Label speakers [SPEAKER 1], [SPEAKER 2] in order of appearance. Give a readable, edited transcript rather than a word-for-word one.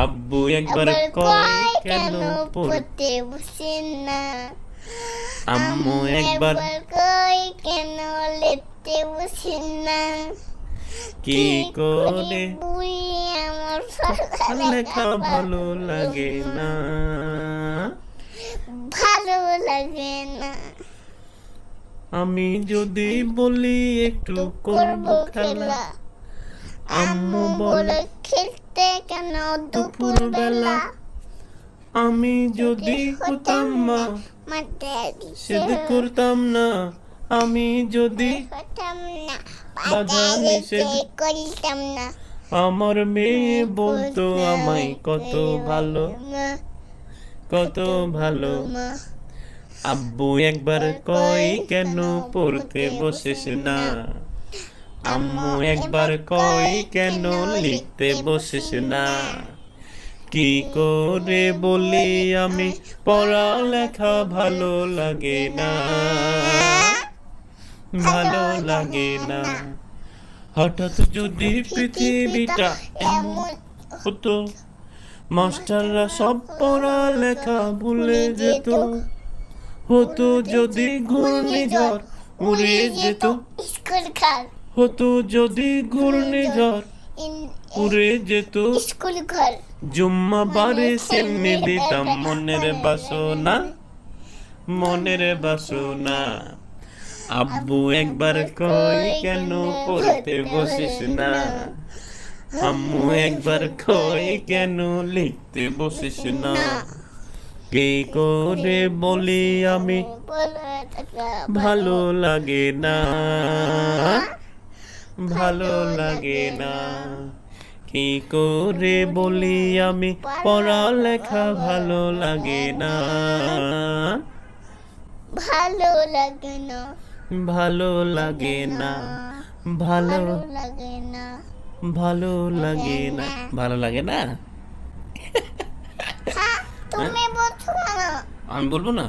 [SPEAKER 1] আব্বু একবার কয় কেন পড়তে
[SPEAKER 2] বসে না,
[SPEAKER 1] আম্মু একবার
[SPEAKER 2] কয় কেন লিখতে বসে না,
[SPEAKER 1] কি করে
[SPEAKER 2] বুই আমার
[SPEAKER 1] লেখা ভালো লাগে না,
[SPEAKER 2] ভালো লাগে না।
[SPEAKER 1] আমি যদি বলি একটু করব খেলা, আম্মু বলে
[SPEAKER 2] খেলতে কেন
[SPEAKER 1] দুপুর বেলা, আমি যদি হতাম মা সেদিক করতাম না, আমি যদি
[SPEAKER 2] হতাম না
[SPEAKER 1] বাধা নিষেধ
[SPEAKER 2] করতাম না।
[SPEAKER 1] আমার মেয়ে বলতো আমায় কত ভালো, কত ভালো। আব্বু একবার কয় কেন পড়তে বসিস না, আম্মু একবার কয় কেন লিখতে বসিস না, কি করে বলি আমি পড়ালেখা ভালো লাগে না, ভালো লাগে না। হঠাৎ যদি পৃথিবীটা এমন হতো, মাস্টাররা সব পড়ালেখা ভুলে যেত, হতো যদি ঘূর্ণিঝড় উড়ে যেত,
[SPEAKER 2] স্কুল ঘর,
[SPEAKER 1] হতো যদি ঘূর্ণিঝড় উড়ে যেত,
[SPEAKER 2] স্কুল ঘর,
[SPEAKER 1] জুম্মা বারে সেমনি দিতাম মনের বাসনা, মনের বাসনা। আব্বু একবার কয় কেন পড়তে বসিস না, আম্মু একবার কয় কেন লিখতে বসিস না, কি করে বলি আমি ভালো লাগে না, ভালো লাগে না, কি করে বলি আমি পড়ালেখা ভালো লাগে না,
[SPEAKER 2] ভালো লাগে না,
[SPEAKER 1] ভালো লাগে না, ভালো
[SPEAKER 2] লাগে না,
[SPEAKER 1] ভালো লাগে না, ভালো লাগে না।
[SPEAKER 2] তুমি বলছো না।
[SPEAKER 1] আমি বলবো না।